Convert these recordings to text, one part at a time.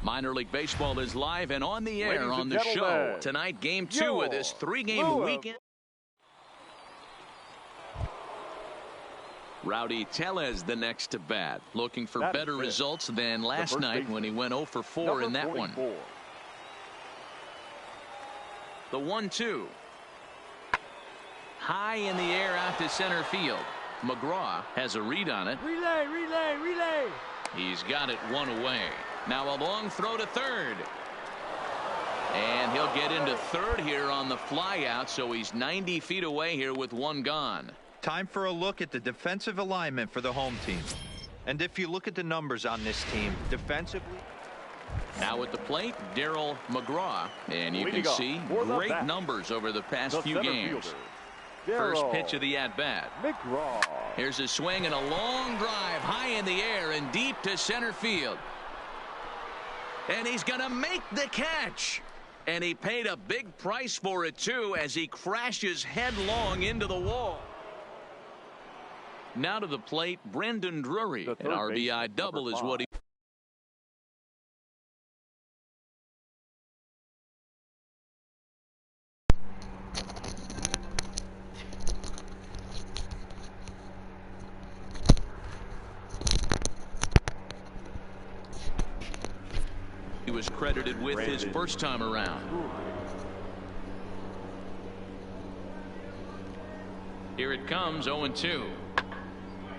Minor League Baseball is live and on the air on the show. Tonight, Game 2 of this 3-game weekend. Rowdy Tellez the next to bat, looking for better results than last night when he went 0 for 4 in that 44. one. The 1-2. High in the air out to center field. McGraw has a read on it. Relay, relay, relay. He's got it one away. Now a long throw to third. And he'll get into third here on the fly out, so he's 90 feet away here with one gone. Time for a look at the defensive alignment for the home team. And if you look at the numbers on this team, defensively. Now at the plate, Darryl McGraw. And you can see great numbers over the past few games. First pitch of the at-bat. McGraw. Here's a swing and a long drive high in the air and deep to center field. And he's going to make the catch. And he paid a big price for it, too, as he crashes headlong into the wall. Now to the plate, Brendan Drury. An RBI double is what he... He was credited with his first time around. Here it comes, 0-2.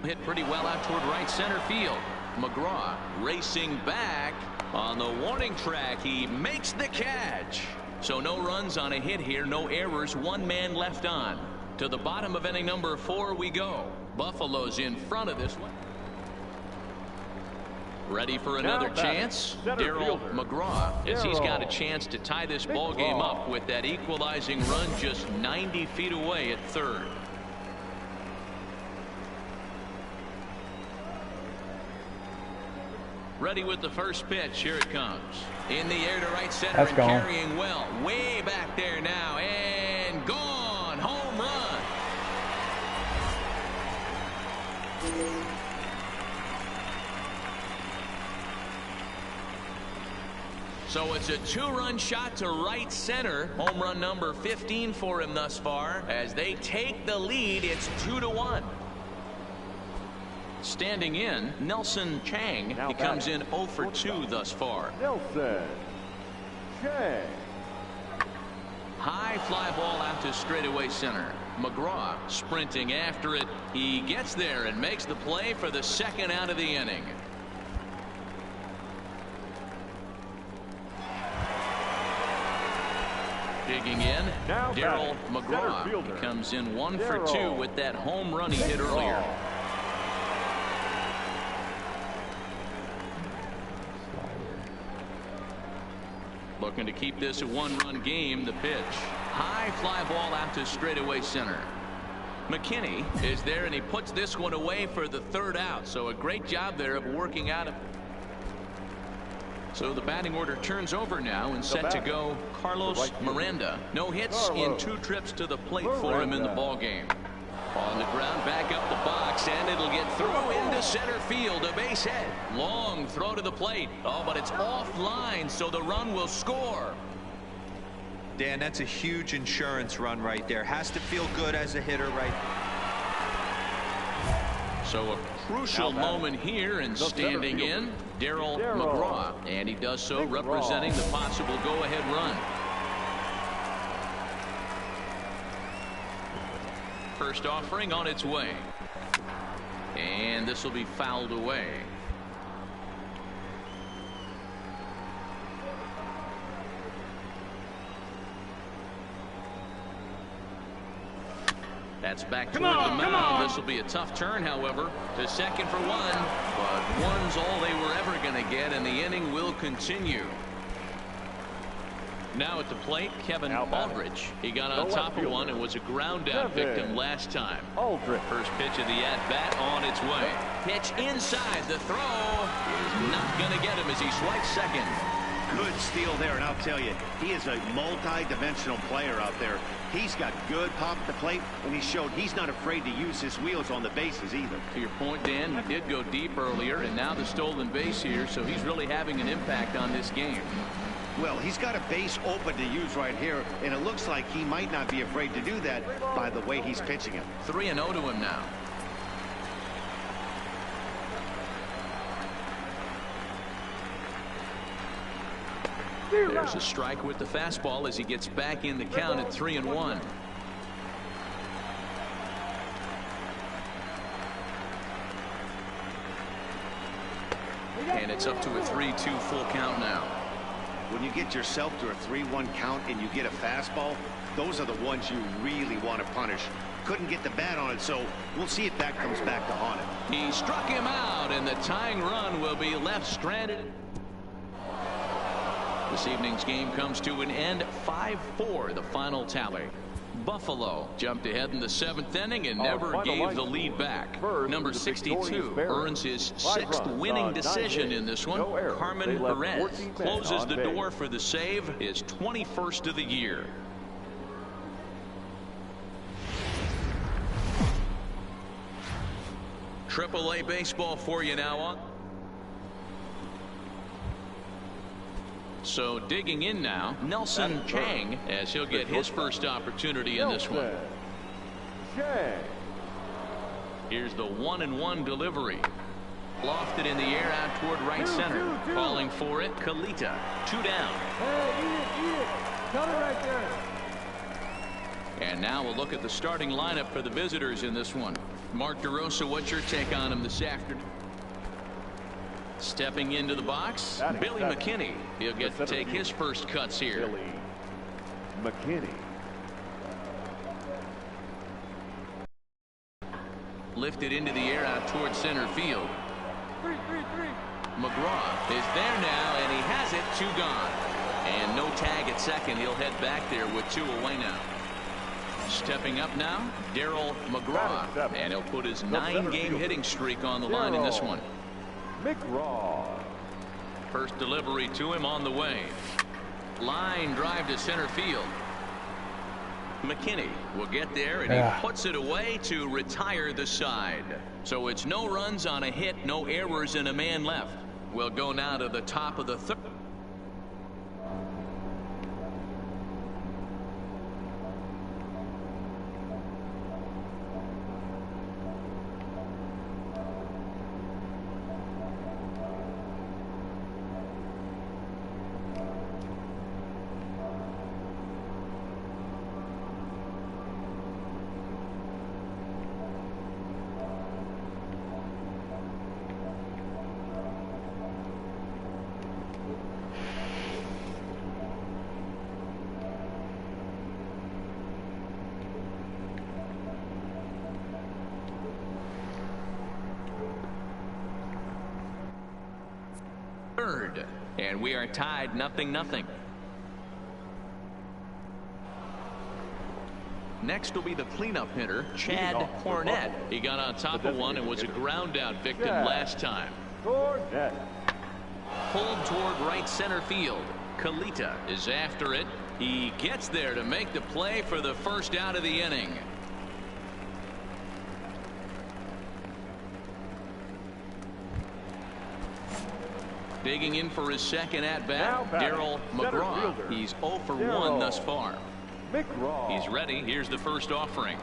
Hit pretty well out toward right center field. McGraw racing back on the warning track. He makes the catch. So no runs on a hit here, no errors, one man left on. To the bottom of inning number 4 we go. Buffalo's in front of this one. Ready for another chance. Darryl McGraw, as he's got a chance to tie this ball game up with that equalizing run just 90 feet away at third. Ready with the first pitch. Here it comes. In the air to right center and carrying well. Way back there now and gone. Home run. So it's a 2-run shot to right center. Home run number 15 for him thus far. As they take the lead, it's 2-1. Standing in, Nelson Chang. He comes in 0 for 2 thus far. Nelson Chang. High fly ball out to straightaway center. McGraw sprinting after it. He gets there and makes the play for the second out of the inning. Digging in, Darryl McGraw. He comes in 1 for 2 with that home run he hit earlier. Looking to keep this a 1-run game. The pitch. High fly ball out to straightaway center. McKinney is there, and he puts this one away for the third out. So a great job there of working out of. So the batting order turns over now and set to go Carlos Miranda. No hits in 2 trips to the plate for him in the ball game. On the ground, back up the box, and it'll get through into center field. A base hit. Long throw to the plate. Oh, but it's offline, so the run will score. Dan, that's a huge insurance run right there. Has to feel good as a hitter right. So a crucial moment here, and standing in, Darryl McGraw. And he does so representing the possible go-ahead run. First offering on its way. And this will be fouled away. That's back toward the mound. This will be a tough turn, however, to second for 1. But 1's all they were ever going to get, and the inning will continue. Now at the plate, Kevin Aldridge. He got on top of one and was a ground out victim last time. First pitch of the at-bat on its way. Pitch inside. The throw is not going to get him as he swipes second. Good steal there, and I'll tell you, he is a multi-dimensional player out there. He's got good pop at the plate, and he showed he's not afraid to use his wheels on the bases either. To your point, Dan, he did go deep earlier, and now the stolen base here, so he's really having an impact on this game. Well, he's got a base open to use right here, and it looks like he might not be afraid to do that by the way he's pitching it. 3-0 to him now. There's a strike with the fastball as he gets back in the count at 3-1. And it's up to a 3-2 full count now. When you get yourself to a 3-1 count and you get a fastball, those are the ones you really want to punish. Couldn't get the bat on it, so we'll see if that comes back to haunt him. He struck him out, and the tying run will be left stranded. This evening's game comes to an end, 5-4, the final tally. Buffalo jumped ahead in the 7th inning and never gave the lead back. Number 62 earns his 6th winning decision in this one. Carmen Perez closes the door for the save, his 21st of the year. AAA baseball for you now on. So digging in now, Nelson Chang, as he'll get his first opportunity in this one. Here's the 1-1 delivery. Lofted in the air out toward right center. Calling for it, Kalita. 2 down. And now we'll look at the starting lineup for the visitors in this one. Mark DeRosa, what's your take on him this afternoon? Stepping into the box, Billy McKinney. He'll get to take his first cuts here. Billy McKinney. Lifted into the air out towards center field. McGraw is there now, and he has it. 2 gone. And no tag at second. He'll head back there with 2 away now. Stepping up now, Darryl McGraw. And he'll put his 9-game hitting streak on the line in this one. McGraw. First delivery to him on the way. Line drive to center field. McKinney will get there, and he puts it away to retire the side. So it's no runs on a hit, no errors, and a man left. We'll go now to the top of the 3rd. And we are tied 0-0. Next will be the cleanup hitter, Chad Cornett. He got on top of one and was a ground out victim last time. Cornett. Pulled toward right center field. Kalita is after it. He gets there to make the play for the first out of the inning. Digging in for his second at-bat, Darryl McGraw. He's 0 for 1 thus far. McGraw. He's ready. Here's the first offering.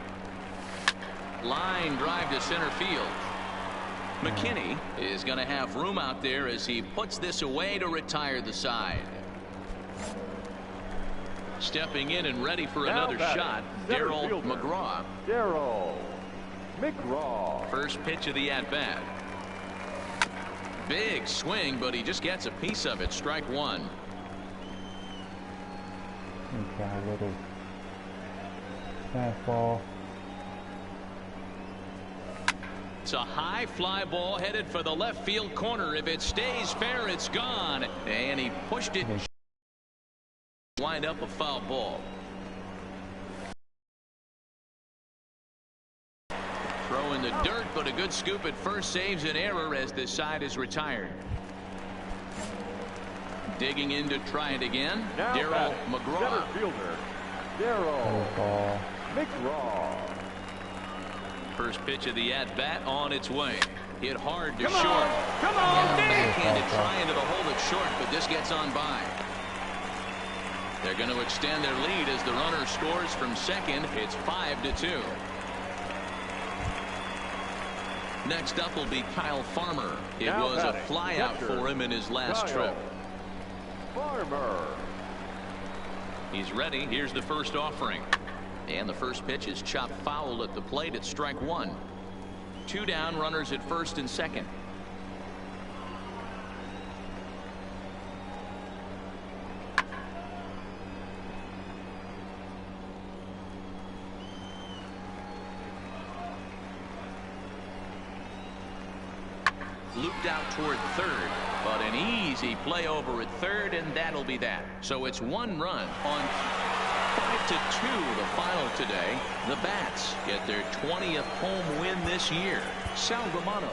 Line drive to center field. McKinney is going to have room out there as he puts this away to retire the side. Stepping in and ready for another shot, Darryl McGraw. Darryl McGraw. First pitch of the at-bat. Big swing, but he just gets a piece of it. Strike 1. Okay, a little fastball. It's a high fly ball headed for the left field corner. If it stays fair, it's gone. And he pushed it. Wind up a foul ball. Throw in the dirt, but a good scoop at first saves an error as this side is retired. Digging in to try it again, Now Darryl batting, McGraw. center fielder, Darryl ball. McGraw. First pitch of the at-bat on its way. Hit hard to Come short. on, come on, And a Dave. backhanded try into the hole that's short, but this gets on by. They're going to extend their lead as the runner scores from second. It's 5-2. Next up will be Kyle Farmer. It Now was a batting, flyout catcher, for him in his last Kyle trip. Farmer. He's ready. Here's the first offering. And the first pitch is chopped foul at the plate at strike one. 2 down, runners at first and second. Looped out toward third, but an easy play over at third, and that'll be that. So it's 1 run on 5-2 the final today. The Bats get their 20th home win this year. Sal Romano.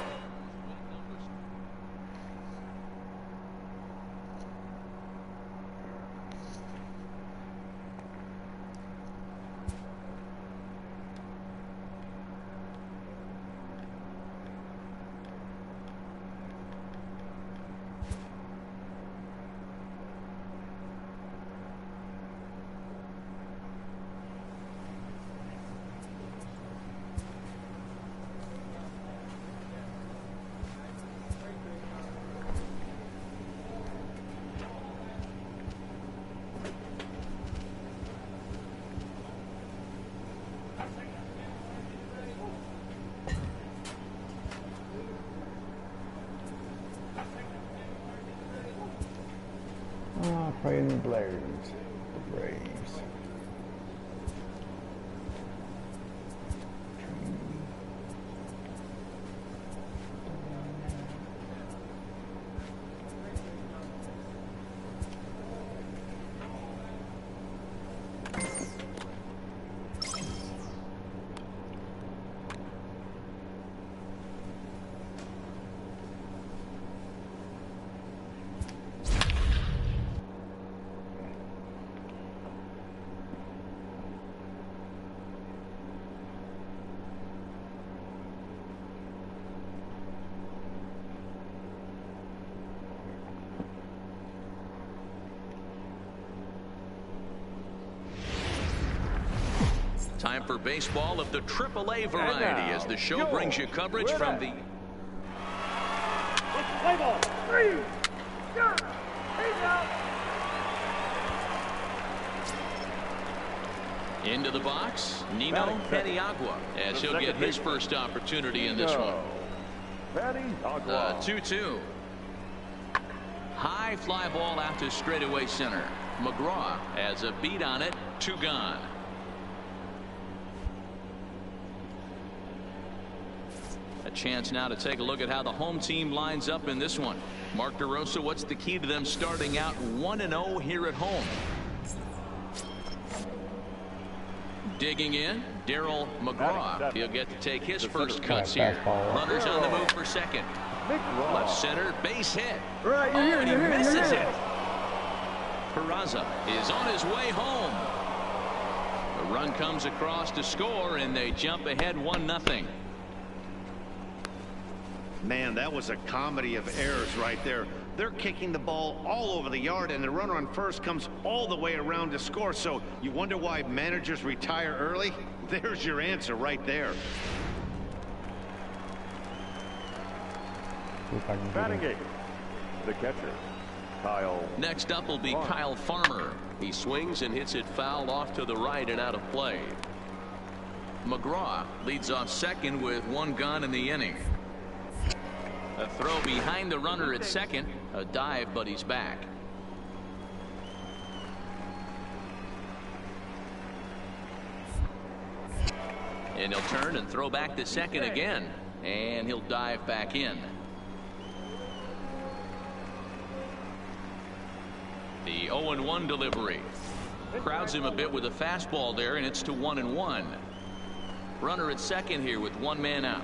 Playing the Braves. The Braves. Time for baseball of the AAA variety as the show brings you coverage from the Play ball. 3. into the box. Nino Paniagua as he'll get his first opportunity in this one. Paniagua. 2-2. High fly ball out to straightaway center. McGraw has a beat on it. 2 gone. A chance now to take a look at how the home team lines up in this one. Mark DeRosa, what's the key to them starting out 1-0 here at home? Digging in, Darryl McGraw. He'll get to take his first cuts here. Runners on the move for second. Left center, base hit. And he misses it. Peraza is on his way home. The run comes across to score, and they jump ahead 1-0. Man, that was a comedy of errors right there. They're kicking the ball all over the yard, and the runner on first comes all the way around to score. So you wonder why managers retire early? There's your answer right there. Batting eighth, the catcher, Kyle. Next up will be Kyle Farmer. He swings and hits it foul off to the right and out of play. McGraw leads off second with 1 gone in the inning. A throw behind the runner at second. A dive, but he's back. And he'll turn and throw back to second again. And he'll dive back in. The 0-1 delivery. Crowds him a bit with a fastball there, and it's to 1-1. Runner at second here with 1 man out.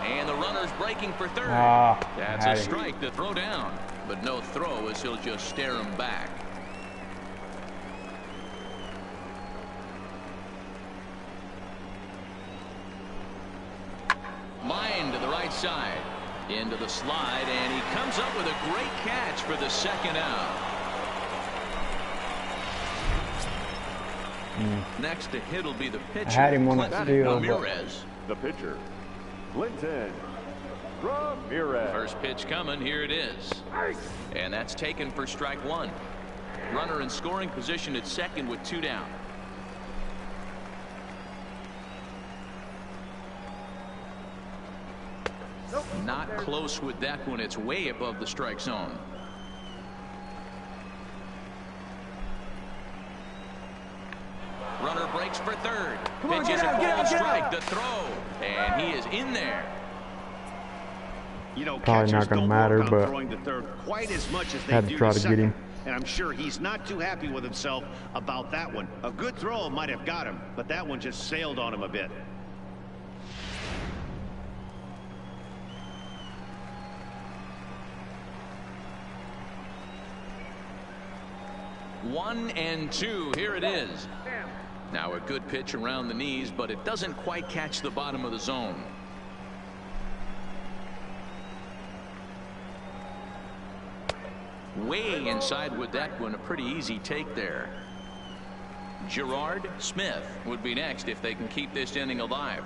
And the runner Runner's breaking for third. That's a strike to throw down, but no throw as he'll just stare him back. Line to the right side. Into the slide, and he comes up with a great catch for the second out. Next to hit will be the pitcher. I had him on that deal. Ramirez. The pitcher, Clinton Ramirez. First pitch coming. Here it is. And that's taken for strike one. Runner in scoring position at second with 2 down. Not close with that one. It's way above the strike zone. Runner breaks for third. Pitches a ball strike. The throw. And he is in there. You know, Probably not going to matter, but throwing the third quite as much as they had to try to get him. And I'm sure he's not too happy with himself about that one. A good throw might have got him, but that one just sailed on him a bit. One and two. Here it is. Now a good pitch around the knees, but it doesn't quite catch the bottom of the zone. Way inside with that one. A pretty easy take there. Gerard Smith would be next if they can keep this inning alive.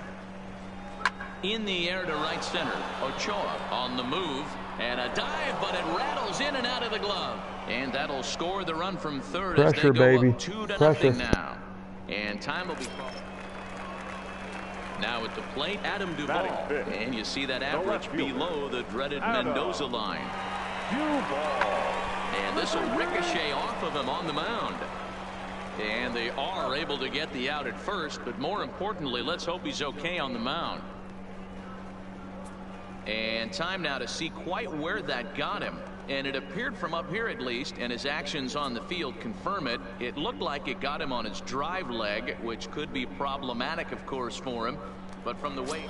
In the air to right center. Ochoa on the move. And a dive, but it rattles in and out of the glove. And that'll score the run from third. Pressure, as they go baby. Up 2-0 Pressure. now. And time will be called. Now at the plate, Adam Duvall. And you see that average below the dreaded Mendoza line. And this will ricochet off of him on the mound. And they are able to get the out at first, but more importantly, let's hope he's okay on the mound. And time now to see quite where that got him. And it appeared from up here at least, and his actions on the field confirm it. It looked like it got him on his drive leg, which could be problematic, of course, for him. But from the way...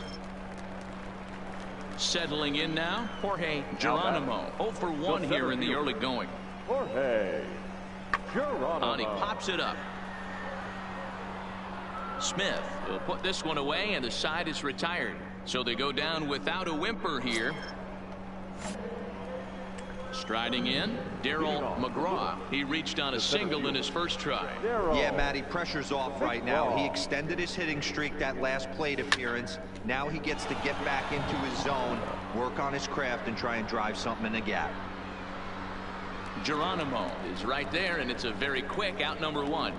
Settling in now, Jorge Geronimo. 0 for 1 here in the early going. Jorge Geronimo. And he pops it up. Smith will put this one away, and the side is retired. So they go down without a whimper here. Striding in, Darryl McGraw. He reached on a single in his first try. Yeah, Matty, pressure's off right now. He extended his hitting streak that last plate appearance. Now he gets to get back into his zone, work on his craft, and try and drive something in the gap. Geronimo is right there, and it's a very quick out number 1.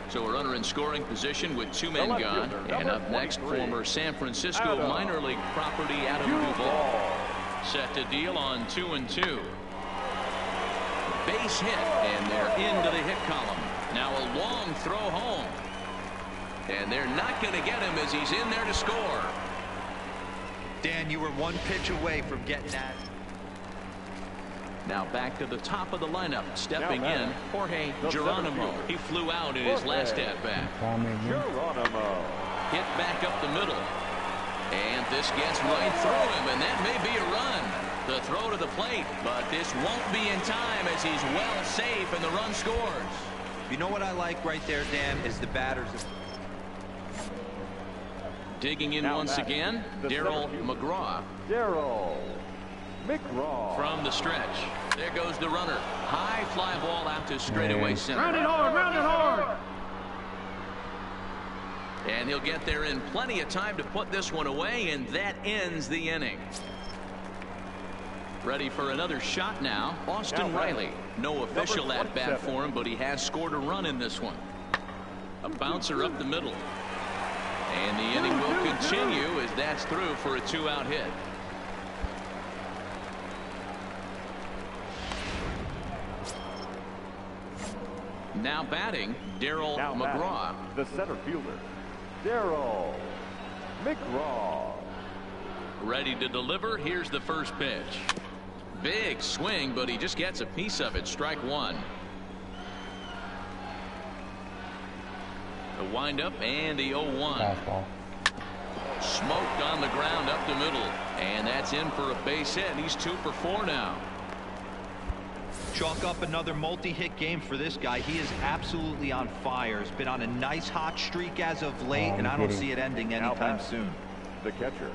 So a runner in scoring position with 2 men gone. And up next, former San Francisco minor league property Adam Duvall. Set to deal on 2-2. Base hit, and they're into the hit column. Now a long throw home. And they're not going to get him as he's in there to score. Dan, you were 1 pitch away from getting that. Now back to the top of the lineup. Stepping in, Jorge Geronimo. He flew out in his last at-bat. Geronimo. Hit back up the middle. And this gets right through him, and that may be a run. The throw to the plate, but this won't be in time as he's well safe and the run scores. You know what I like right there, Dan, is the batters. Digging in once again, Darryl McGraw. Darryl McGraw. From the stretch. There goes the runner. High fly ball out to straightaway center. Round it hard. And he'll get there in plenty of time to put this one away, and that ends the inning. Ready for another shot now, Austin Riley. No official at bat for him, but he has scored a run in this one. A bouncer up the middle. And the inning will continue as that's through for a 2-out hit. Now batting, Darryl McGraw. The center fielder, Darryl McGraw. Ready to deliver. Here's the first pitch. Big swing, but he just gets a piece of it. Strike 1. The windup and the 0-1. Smoked on the ground up the middle. And that's in for a base hit. He's 2 for 4 now. Chalk up another multi-hit game for this guy. He is absolutely on fire. He's been on a nice hot streak as of late, and I don't see it ending anytime soon. The catcher,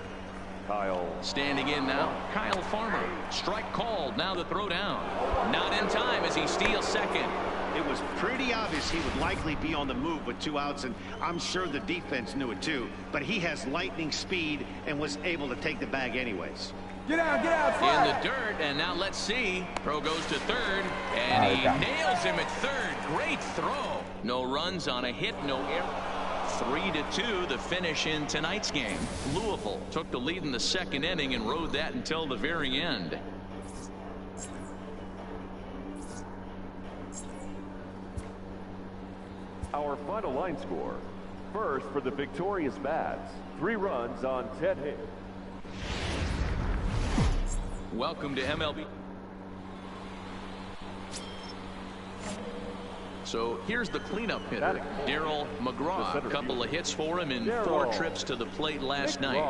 Kyle. Standing in now, Kyle Farmer. Strike called. Now the throw down. Not in time as he steals second. It was pretty obvious he would likely be on the move with 2 outs, and I'm sure the defense knew it too. But he has lightning speed and was able to take the bag anyways. Get out, in the dirt, and now let's see. Throw goes to third, and he nails him at third. Great throw. No runs on a hit, no error. 3-2 the finish in tonight's game. Louisville took the lead in the second inning and rode that until the very end. Our final line score. First for the victorious Bats, 3 runs on 10 hits. Welcome to MLB. So here's the cleanup hitter, Darryl McGraw. A couple of hits for him in 4 trips to the plate last night.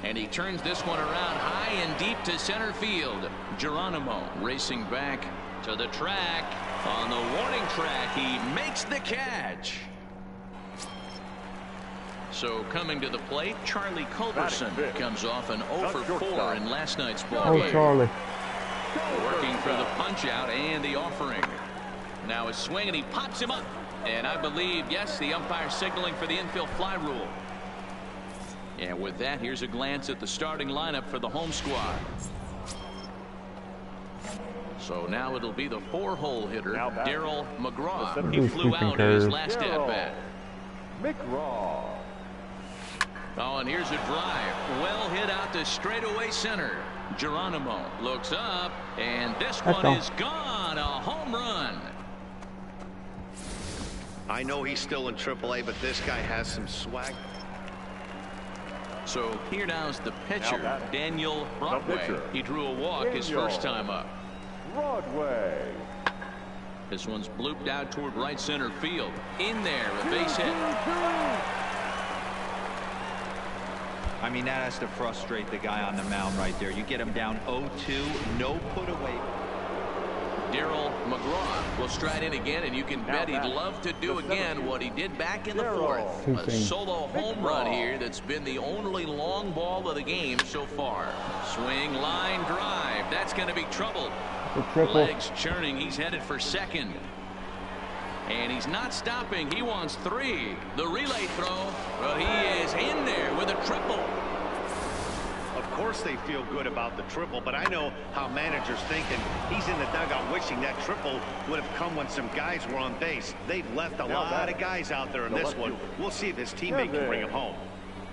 And he turns this one around high and deep to center field. Geronimo racing back to the track. On the warning track, he makes the catch. So coming to the plate, Charlie Culberson comes off an 0 for 4 in last night's ball game. Charlie. Working for the punch out and the offering. Now a swing and he pops him up. And I believe, yes, the umpire signaling for the infield fly rule. And with that, here's a glance at the starting lineup for the home squad. So now it'll be the 4-hole hitter, Darryl McGraw. He flew out in his last at-bat. McGraw. Oh, and here's a drive. Well hit out to straightaway center. Geronimo looks up, and this one is gone. A home run. I know he's still in AAA, but this guy has some swag. So here now's the pitcher, Daniel Broadway. He drew a walk his first time up. Broadway. This one's blooped out toward right center field. In there, a base hit. I mean, that has to frustrate the guy on the mound right there. You get him down 0-2, no put away. Darryl McGraw will stride in again, and you can bet he'd love to do again what he did back in the 4th. A solo home run here that's been the only long ball of the game so far. Swing, line, drive. That's going to be trouble. Legs churning. He's headed for second. And he's not stopping. He wants 3. The relay throw, but he is in there with a triple. Of course they feel good about the triple, but I know how managers think, and he's in the dugout wishing that triple would have come when some guys were on base. They've left a lot of guys out there in this one. We'll see if his teammate can bring him home.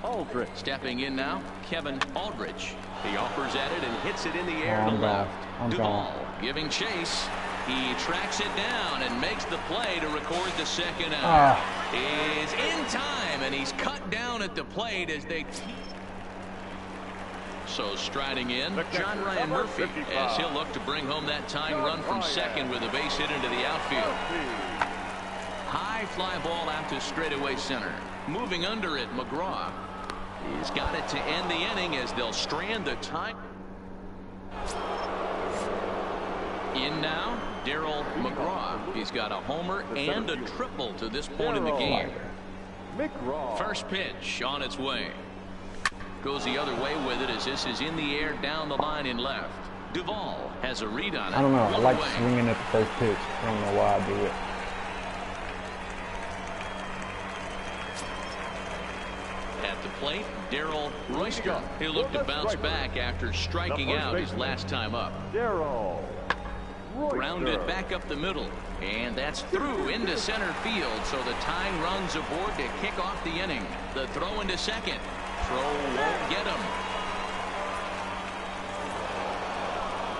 Aldrich. Stepping in now, Kevin Aldrich. He offers at it and hits it in the air to left. Duvall giving chase. He tracks it down and makes the play to record the second out. Is in time, and he's cut down at the plate as they... So striding in, John Ryan Murphy, as he'll look to bring home that tying run from second with a base hit into the outfield. High fly ball out to straightaway center. Moving under it, McGraw. He's got it to end the inning as they'll strand the tie. In now, Darryl McGraw. He's got a homer and a triple to this point in the game. First pitch on its way. Goes the other way with it as this is in the air down the line in left. Duvall has a read on it. I don't know. I like swinging at the first pitch. I don't know why I do it. At the plate, Darryl Royster. He'll look to bounce back after striking out his last time up. Grounded back up the middle. And that's through into center field. So the tying runs aboard to kick off the inning. The throw into second. Throw won't get him.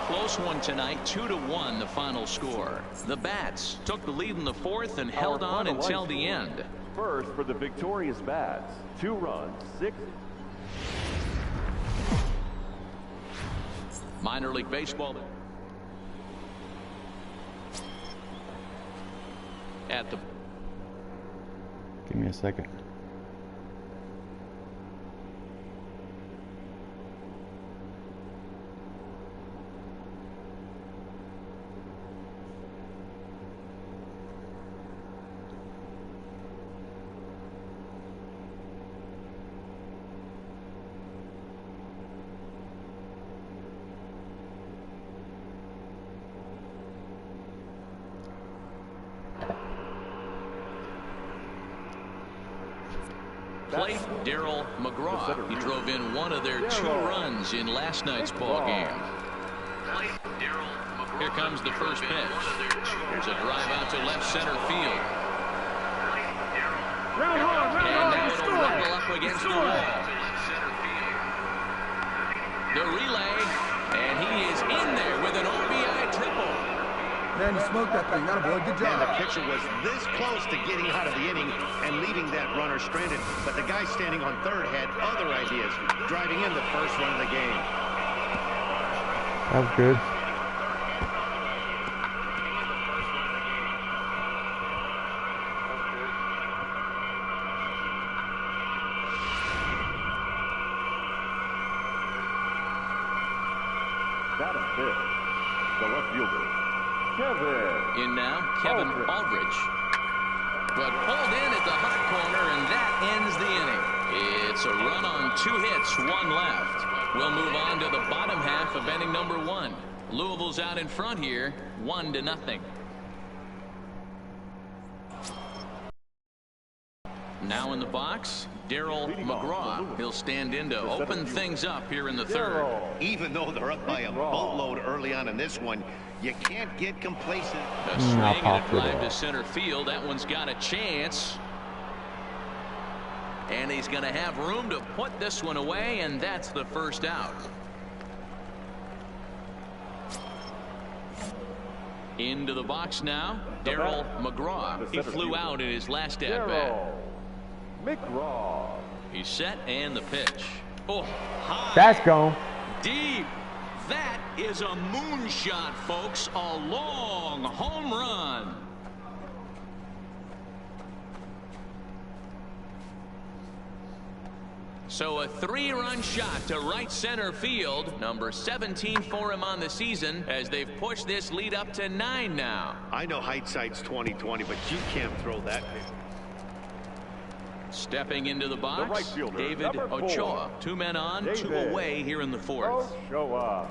Close one tonight, 2-1 the final score. The Bats took the lead in the 4th and held on until the end. First for the victorious Bats, 2 runs, 6. Minor League Baseball. At the... Give me a second. plate, Darryl McGraw. He drove in one of their 2 runs in last night's ball game. Here comes the first pitch. There's a drive out to left center field. And now it'll rumble up against the wall. The relay, and he is in there with an RBI triple. Man, you smoked that thing. That boy. Good job. And the pitcher was this close to getting out of the inning and leaving that runner stranded. But the guy standing on third had other ideas, driving in the first run of the game. That was good. That is it. The left fielder, Kevin. In now, Kevin Aldridge. But pulled in at the hot corner, and that ends the inning. It's a run on 2 hits, 1 left. We'll move on to the bottom half of inning number 1. Louisville's out in front here, 1-0. Now in the box, Darryl McGraw. He'll stand in to open things up here in the 3rd. Even though they're up by a boatload early on in this one, you can't get complacent. A swing and a drive to center field. That one's got a chance. And he's going to have room to put this one away, and that's the first out. Into the box now, Darryl McGraw. He flew out in his last at-bat. McGraw. He's set, and the pitch. Oh, high. That's gone. Deep. That is a moonshot, folks. A long home run. So a 3-run shot to right center field. Number 17 for him on the season as they've pushed this lead up to 9 now. I know hindsight's 20/20, but you can't throw that. Stepping into the box, right fielder, David number 4. Ochoa. 2 men on, 2 away here in the 4th. Ochoa.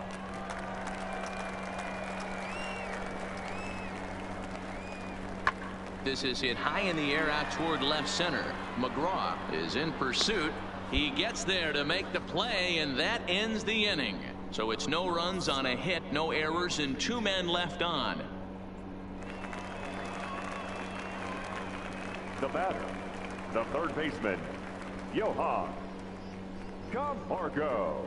This is hit high in the air out toward left center. McGraw is in pursuit. He gets there to make the play, and that ends the inning. So it's no runs on a hit, no errors, and 2 men left on. The batter, the 3rd baseman, Johan Camargo.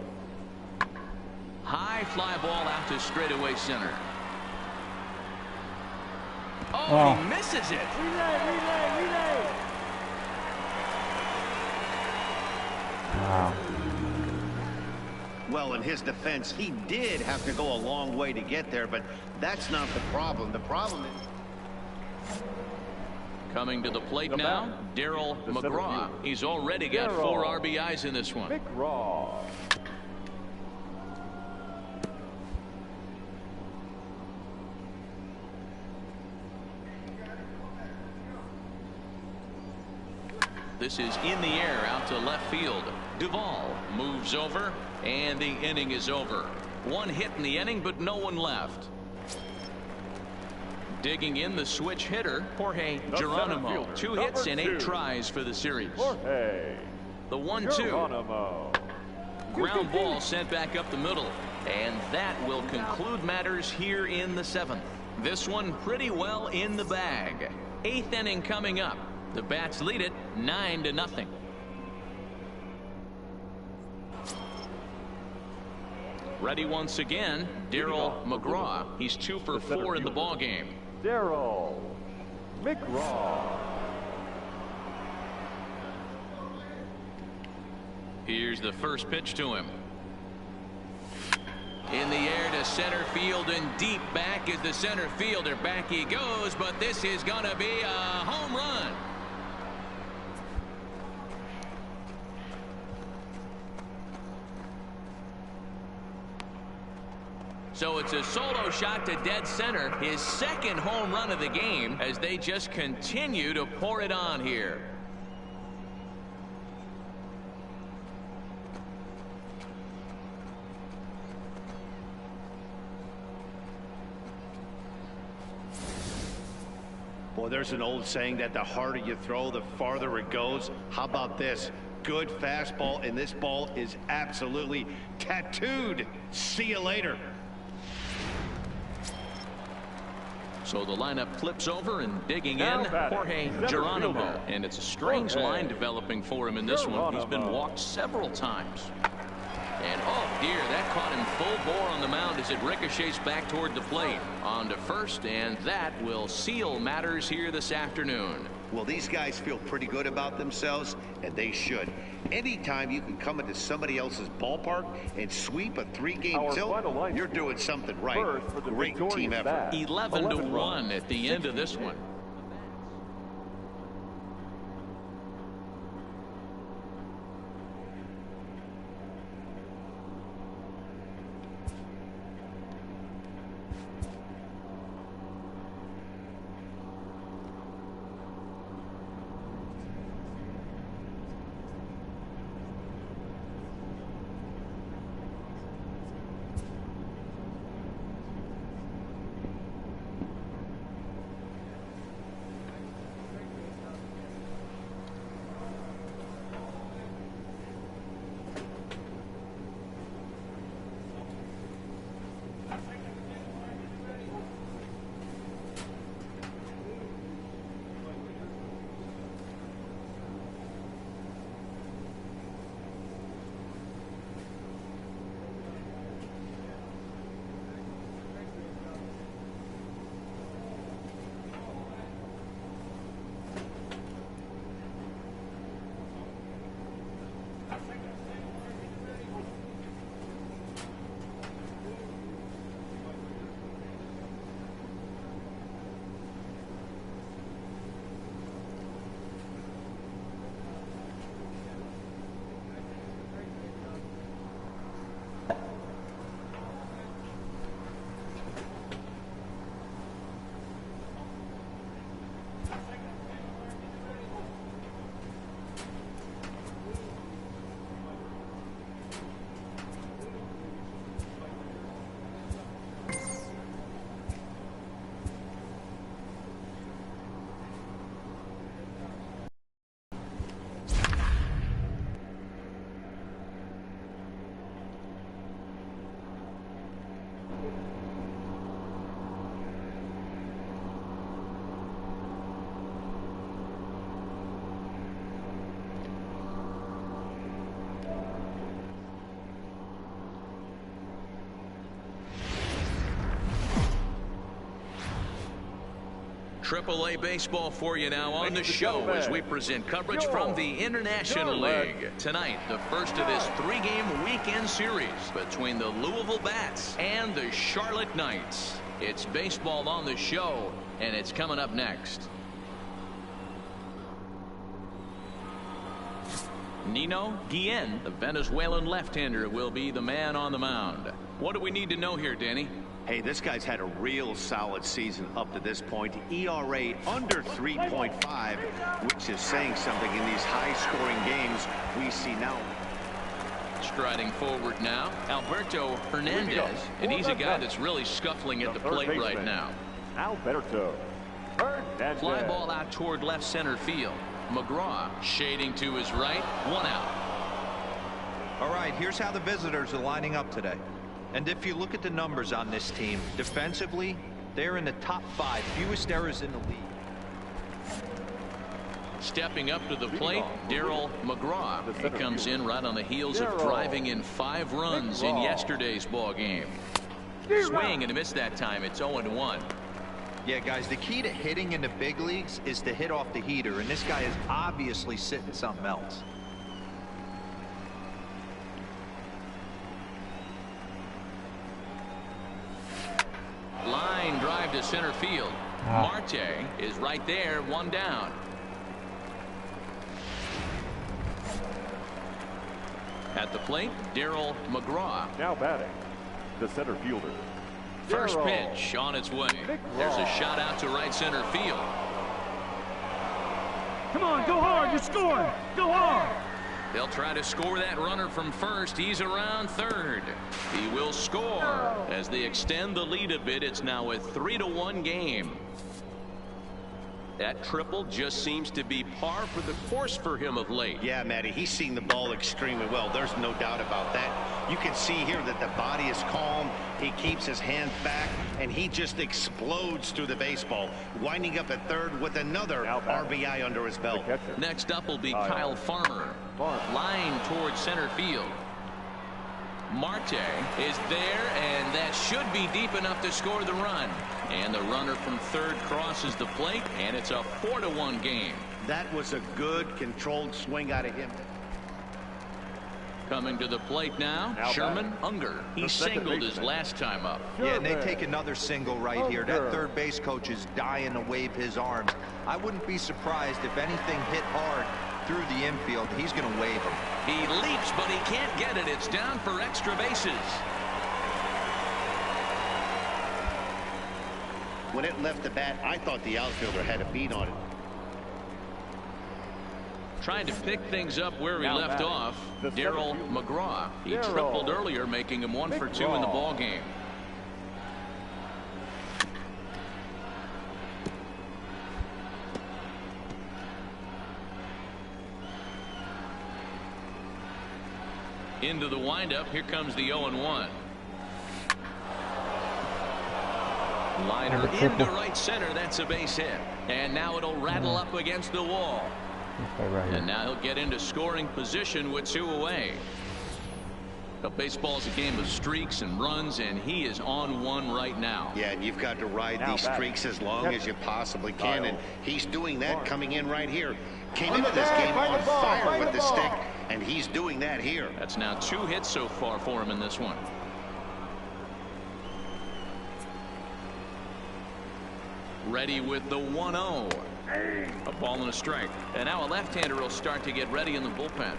High fly ball out to straightaway center. Oh, he misses it. Relay. Wow. Well, in his defense, he did have to go a long way to get there, but that's not the problem. The problem is... Coming to the plate now, Darryl McGraw. He's already got 4 RBIs in this one. McGraw. This is in the air out to left field. Duvall moves over, and the inning is over. 1 hit in the inning, but no one left. Digging in the switch hitter, Jorge Geronimo. 2 hits and 8 tries for the series. Jorge The 1-2. Geronimo. Ground ball sent back up the middle. And that will conclude matters here in the 7th. This one pretty well in the bag. 8th inning coming up. The Bats lead it 9-0. Ready once again, Darryl McGraw. He's 2 for 4 in the ball game. Darryl McGraw. Here's the first pitch to him. In the air to center field, and deep back is the center fielder. Back he goes, but this is going to be a home run. So it's a solo shot to dead center, his 2nd home run of the game, as they just continue to pour it on here. Boy, there's an old saying that the harder you throw, the farther it goes. How about this? Good fastball, and this ball is absolutely tattooed. See you later. So the lineup flips over and digging in, Jorge Geronimo. And it's a strange line developing for him in this one. He's been walked several times. And, oh, dear, that caught him full bore on the mound as it ricochets back toward the plate. On to first, and that will seal matters here this afternoon. Well, these guys feel pretty good about themselves, and they should. Anytime you can come into somebody else's ballpark and sweep a 3-game tilt, you're doing something right. Great team effort. 11-1 at the end of this one. AAA baseball for you now on the show as we present coverage from the International League. Tonight, the first of this 3-game weekend series between the Louisville Bats and the Charlotte Knights. It's baseball on the show, and it's coming up next. Nino Guillen, the Venezuelan left-hander, will be the man on the mound. What do we need to know here, Danny? Hey, this guy's had a real solid season up to this point. ERA under 3.5, which is saying something in these high-scoring games we see now. Striding forward now, Alberto Hernandez, and he's a guy that's really scuffling at the plate right now. Alberto Hernandez. Fly ball out toward left center field. McGraw shading to his right, 1 out. All right, here's how the visitors are lining up today. And if you look at the numbers on this team, defensively, they're in the top 5, fewest errors in the league. Stepping up to the plate, Darryl McGraw. He comes in right on the heels of driving in 5 runs in yesterday's ball game. Swing and a miss that time. It's 0-1. Yeah, guys, the key to hitting in the big leagues is to hit off the heater, and this guy is obviously sitting something else. Line drive to center field. Marte is right there, 1 down. At the plate, Darryl McGraw. Now batting, the center fielder. First pitch on its way. There's a shot out to right center field. Come on, go hard, you're scoring. Go hard. They'll try to score that runner from first. He's around third. He will score as they extend the lead a bit. It's now a 3-1 game. That triple just seems to be par for the course for him of late. Yeah, Matty, he's seen the ball extremely well. There's no doubt about that. You can see here that the body is calm. He keeps his hands back, and he just explodes through the baseball, winding up at third with another RBI under his belt. Next up will be Kyle Farmer. Line towards center field. Marte is there, and that should be deep enough to score the run. And the runner from third crosses the plate, and it's a 4-1 game. That was a good, controlled swing out of him. Coming to the plate now, Sherman Unger. He singled his last time up. Yeah, and they take another single right here. That third base coach is dying to wave his arms. I wouldn't be surprised if anything hit hard through the infield. He's going to wave him. He leaps, but he can't get it. It's down for extra bases. When it left the bat, I thought the outfielder had a beat on it. Trying to pick things up where he left off, Darryl McGraw. He tripled earlier, making him 1 for 2 in the ball game. Into the windup. Here comes the 0-1. Liner into right center. That's a base hit. And now it'll rattle up against the wall. And now he'll get into scoring position with 2 away. Baseball's a game of streaks and runs, and he is on one right now. Yeah, and you've got to ride these streaks as long as you possibly can, and he's doing that coming in right here. Came into this game on fire with the stick, and he's doing that here. That's now 2 hits so far for him in this one. Ready with the 1-0. A ball and a strike. And now a left-hander will start to get ready in the bullpen.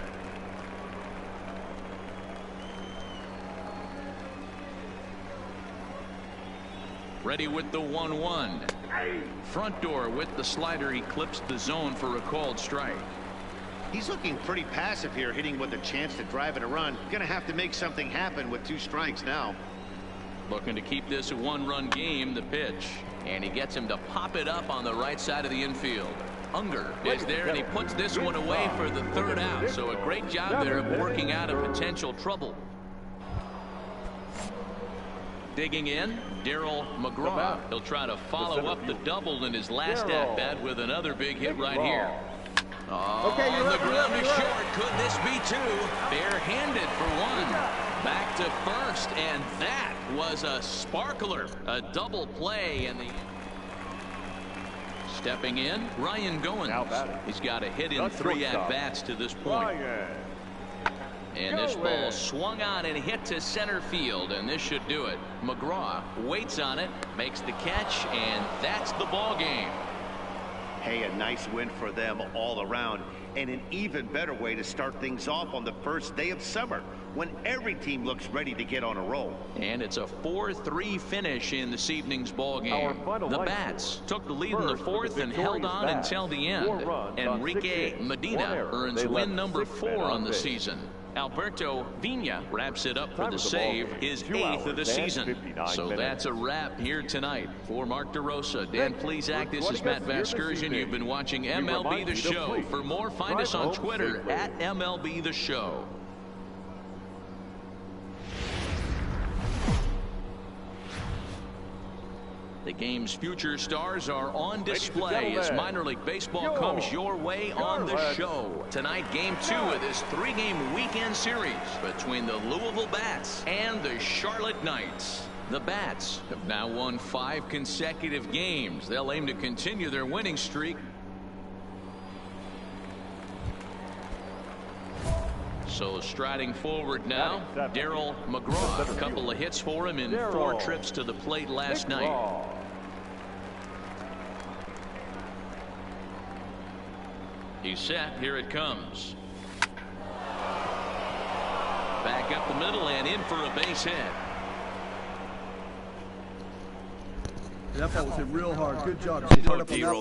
Ready with the 1-1. Front door with the slider. He clips the zone for a called strike. He's looking pretty passive here, hitting with a chance to drive it a run. Gonna have to make something happen with 2 strikes now. Looking to keep this a 1-run game. The pitch, and he gets him to pop it up on the right side of the infield. Unger is there, and he puts this one away for the 3rd out. So a great job there of working out a potential trouble. Digging in, Darryl McGraw. He'll try to follow up the double in his last at-bat with another big hit right here. Oh, the ground is short. Could this be 2? Bare-handed for 1. Back to first, and that was a sparkler. A double play, and the stepping in, Ryan Goins. He's got a hit in 3 at-bats to this point. And this ball swung on and hit to center field, and this should do it. McGraw waits on it, makes the catch, and that's the ball game. Hey, a nice win for them all around, and an even better way to start things off on the first day of summer, when every team looks ready to get on a roll. And it's a 4-3 finish in this evening's ball game. The Bats took the lead in the 4th and held on until the end. Enrique Medina earns win number 4 on the season. Alberto Vina wraps it up for the save, his 8th of the season. So that's a wrap here tonight. For Mark DeRosa, Dan Plesac, this is Matt Vasgersian. You've been watching MLB The Show. For more, find us on Twitter at MLB The Show. The game's future stars are on display as minor league baseball comes your way on the show. Tonight, game 2 of this 3-game weekend series between the Louisville Bats and the Charlotte Knights. The Bats have now won 5 consecutive games. They'll aim to continue their winning streak. So striding forward now, Darryl McGraw. A couple of hits for him in 4 trips to the plate last night. He's set. Here it comes. Back up the middle and in for a base hit. That ball was hit real hard. Good job.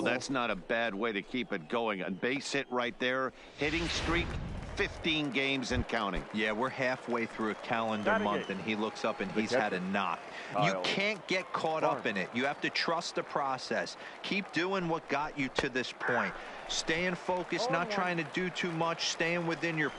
That's not a bad way to keep it going. A base hit right there. Hitting streak 15 games and counting. Yeah, we're halfway through a calendar month, and he looks up and he's had a knock. You can't get caught up in it. You have to trust the process. Keep doing what got you to this point. Staying focused, not trying to do too much, staying within your